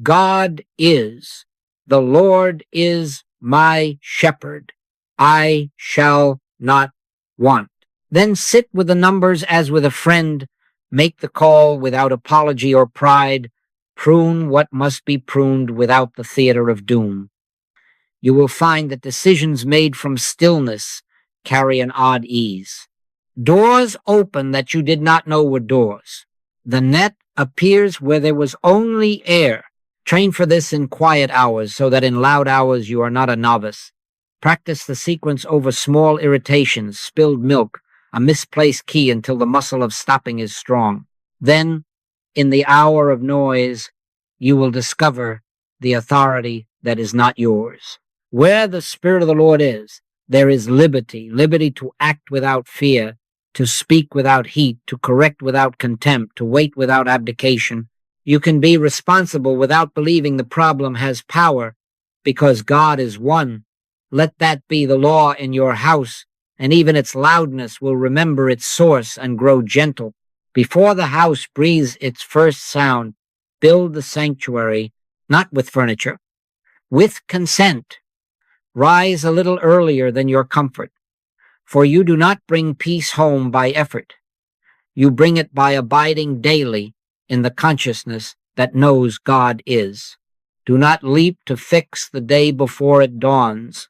God is. The Lord is my shepherd. I shall not want. Then sit with the numbers as with a friend. Make the call without apology or pride. Prune what must be pruned without the theater of doom. You will find that decisions made from stillness carry an odd ease. Doors open that you did not know were doors. The net appears where there was only air. Train for this in quiet hours so that in loud hours you are not a novice. Practice the sequence over small irritations, spilled milk, a misplaced key until the muscle of stopping is strong. Then, in the hour of noise, you will discover the authority that is not yours. Where the Spirit of the Lord is, there is liberty, liberty to act without fear, to speak without heat, to correct without contempt, to wait without abdication. You can be responsible without believing the problem has power, because God is one. Let that be the law in your house, and even its loudness will remember its source and grow gentle. Before the house breathes its first sound, build the sanctuary, not with furniture, with consent. Rise a little earlier than your comfort, for you do not bring peace home by effort. You bring it by abiding daily in the consciousness that knows God is. Do not leap to fix the day before it dawns.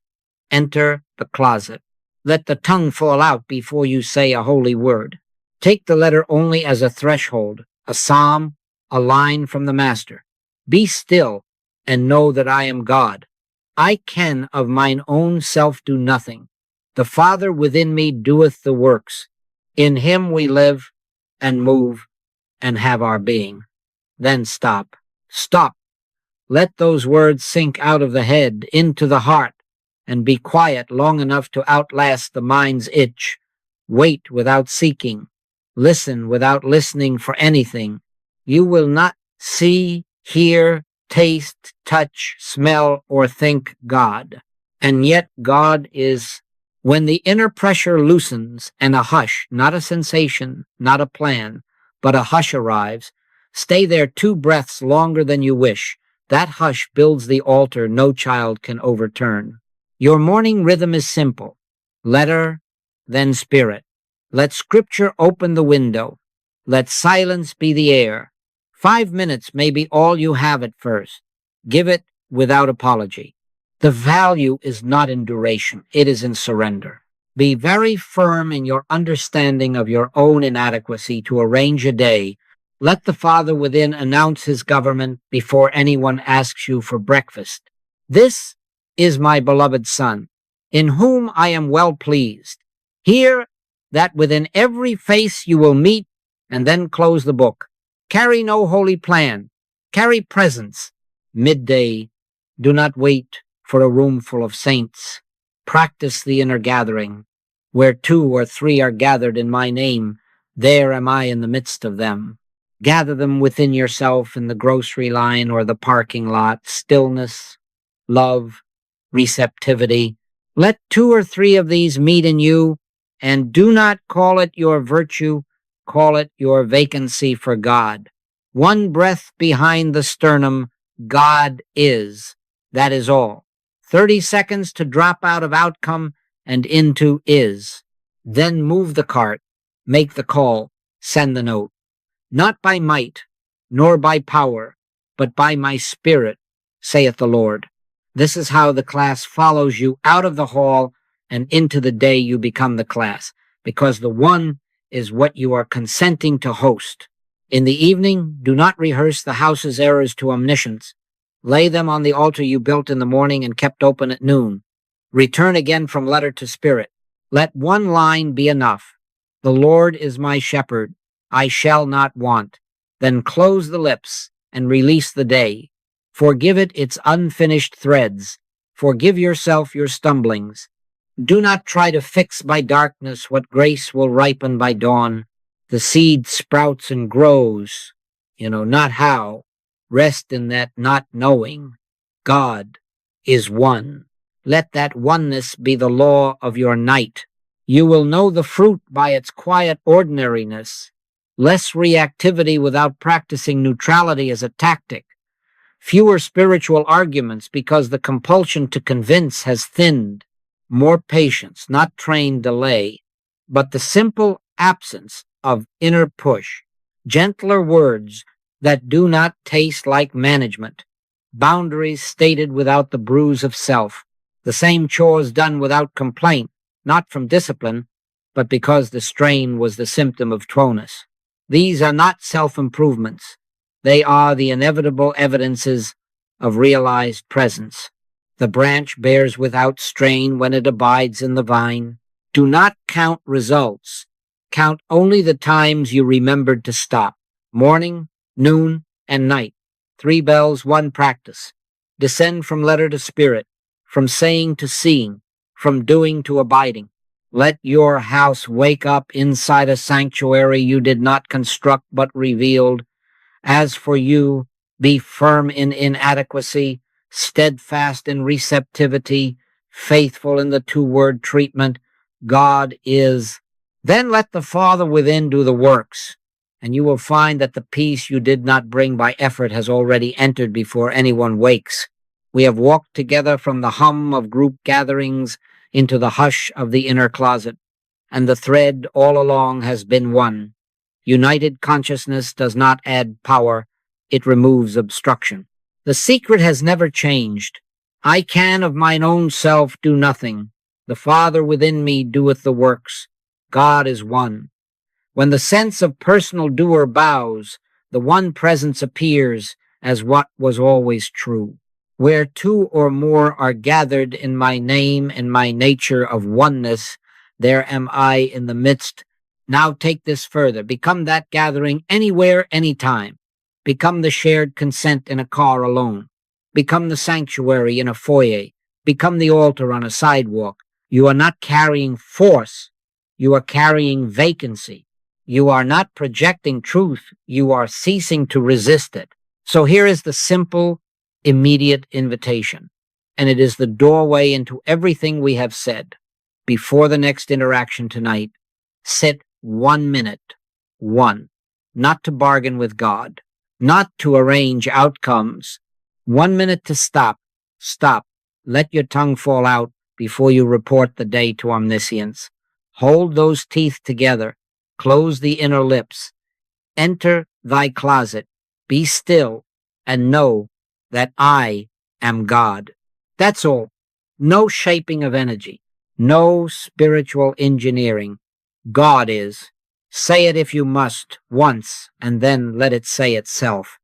Enter the closet. Let the tongue fall out before you say a holy word. Take the letter only as a threshold, a psalm, a line from the Master. Be still and know that I am God. I can of mine own self do nothing. The Father within me doeth the works. In him we live and move and have our being. Then stop. Stop. Let those words sink out of the head into the heart and be quiet long enough to outlast the mind's itch. Wait without seeking. Listen without listening for anything. You will not see, hear, taste, touch, smell, or think God. And yet God is. When the inner pressure loosens and a hush, not a sensation, not a plan, but a hush arrives, stay there 2 breaths longer than you wish. That hush builds the altar no child can overturn. Your morning rhythm is simple. Letter, then spirit. Let scripture open the window. Let silence be the air. 5 minutes may be all you have at first. Give it without apology. The value is not in duration. It is in surrender. Be very firm in your understanding of your own inadequacy to arrange a day. Let the Father within announce his government before anyone asks you for breakfast. This is my beloved Son, in whom I am well pleased. Hear that within every face you will meet, and then close the book. Carry no holy plan. Carry presence. Midday. Do not wait for a room full of saints. Practice the inner gathering. Where 2 or 3 are gathered in my name, there am I in the midst of them. Gather them within yourself in the grocery line or the parking lot. Stillness, love, receptivity. Let 2 or 3 of these meet in you, and do not call it your virtue, call it your vacancy for God. 1 breath behind the sternum, God is. That is all. 30 seconds to drop out of outcome and into is. Then move the cart, make the call, send the note. Not by might, nor by power, but by my spirit, saith the Lord. This is how the class follows you out of the hall and into the day you become the class, because the one is what you are consenting to host. In the evening, do not rehearse the house's errors to omniscience. Lay them on the altar you built in the morning and kept open at noon. Return again from letter to spirit. Let 1 line be enough. The Lord is my shepherd. I shall not want. Then close the lips and release the day. Forgive it its unfinished threads. Forgive yourself your stumblings. Do not try to fix by darkness what grace will ripen by dawn. The seed sprouts and grows, not how. Rest in that not knowing. God is one. Let that oneness be the law of your night. You will know the fruit by its quiet ordinariness. Less reactivity without practicing neutrality as a tactic. Fewer spiritual arguments because the compulsion to convince has thinned. More patience, not trained delay, but the simple absence of inner push. Gentler words that do not taste like management. Boundaries stated without the bruise of self. The same chores done without complaint, not from discipline, but because the strain was the symptom of twowness. These are not self-improvements. They are the inevitable evidences of realized presence. The branch bears without strain when it abides in the vine. Do not count results. Count only the times you remembered to stop. Morning, noon, and night. 3 bells, 1 practice. Descend from letter to spirit, from saying to seeing, from doing to abiding. Let your house wake up inside a sanctuary you did not construct but revealed. As for you, be firm in inadequacy, steadfast in receptivity, faithful in the 2-word treatment. God is. Then let the Father within do the works, and you will find that the peace you did not bring by effort has already entered before anyone wakes. We have walked together from the hum of group gatherings into the hush of the inner closet, and the thread all along has been one. United consciousness does not add power, it removes obstruction. The secret has never changed. I can of mine own self do nothing. The Father within me doeth the works. God is one. When the sense of personal doer bows, the one presence appears as what was always true. Where 2 or more are gathered in my name and my nature of oneness, there am I in the midst. Now take this further. Become that gathering anywhere, anytime. Become the shared consent in a car alone. Become the sanctuary in a foyer. Become the altar on a sidewalk. You are not carrying force. You are carrying vacancy. You are not projecting truth. You are ceasing to resist it. So here is the simple, immediate invitation, and it is the doorway into everything we have said. Before the next interaction tonight, sit 1 minute, not to bargain with God, not to arrange outcomes. 1 minute to stop. Let your tongue fall out before you report the day to omniscience. Hold those teeth together. Close the inner lips. Enter thy closet. Be still and know that I am God. That's all. No shaping of energy. No spiritual engineering. God is. Say it if you must, once, and then let it say itself.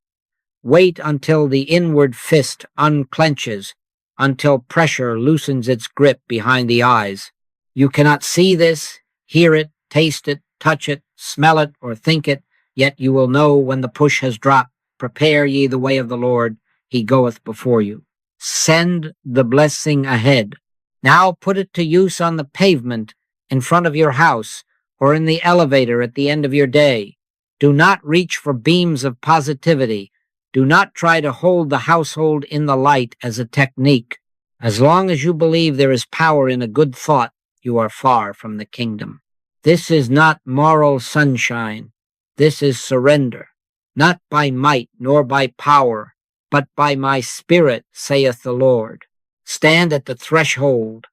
Wait until the inward fist unclenches, until pressure loosens its grip behind the eyes. You cannot see this, hear it, taste it, touch it, smell it, or think it, yet you will know when the push has dropped. Prepare ye the way of the Lord, he goeth before you. Send the blessing ahead. Now put it to use on the pavement in front of your house or in the elevator at the end of your day. Do not reach for beams of positivity. Do not try to hold the household in the light as a technique. As long as you believe there is power in a good thought, you are far from the kingdom. This is not moral sunshine. This is surrender, not by might nor by power, but by my spirit, saith the Lord. Stand at the threshold,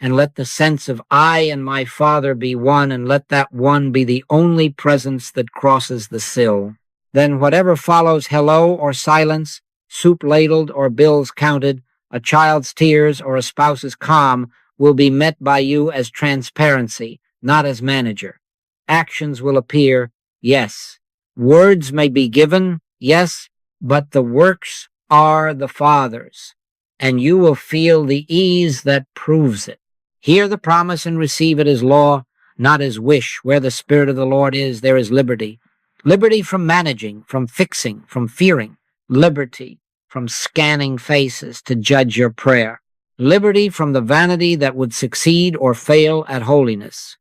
and let the sense of I and my Father be one, and let that one be the only presence that crosses the sill. Then whatever follows hello or silence, soup ladled or bills counted, a child's tears or a spouse's calm will be met by you as transparency, not as manager. Actions will appear, yes. Words may be given, yes, but the works are the Father's, and you will feel the ease that proves it. Hear the promise and receive it as law, not as wish. Where the Spirit of the Lord is, there is liberty. Liberty from managing, from fixing, from fearing. Liberty from scanning faces to judge your prayer. Liberty from the vanity that would succeed or fail at holiness.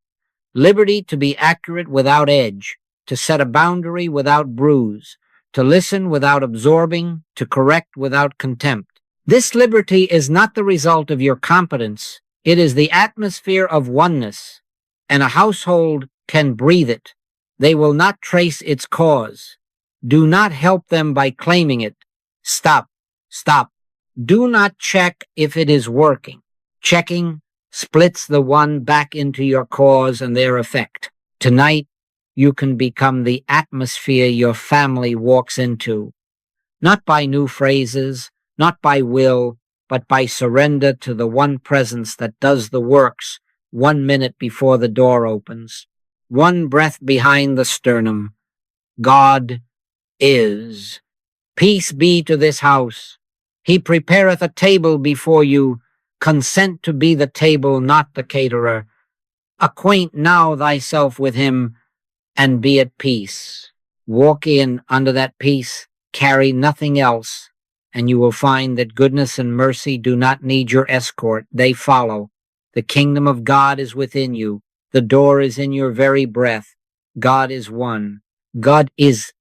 Liberty to be accurate without edge, to set a boundary without bruise, to listen without absorbing, to correct without contempt. This liberty is not the result of your competence. It is the atmosphere of oneness, and a household can breathe it. They will not trace its cause. Do not help them by claiming it. Stop. Stop. Do not check if it is working. Checking splits the one back into your cause and their effect. Tonight, you can become the atmosphere your family walks into, not by new phrases, not by will, but by surrender to the one presence that does the works 1 minute before the door opens, one breath behind the sternum. God is. Peace be to this house. He prepareth a table before you. Consent to be the table, not the caterer. Acquaint now thyself with him, and be at peace. Walk in under that peace, carry nothing else, and you will find that goodness and mercy do not need your escort. They follow. The kingdom of God is within you. The door is in your very breath. God is one. God is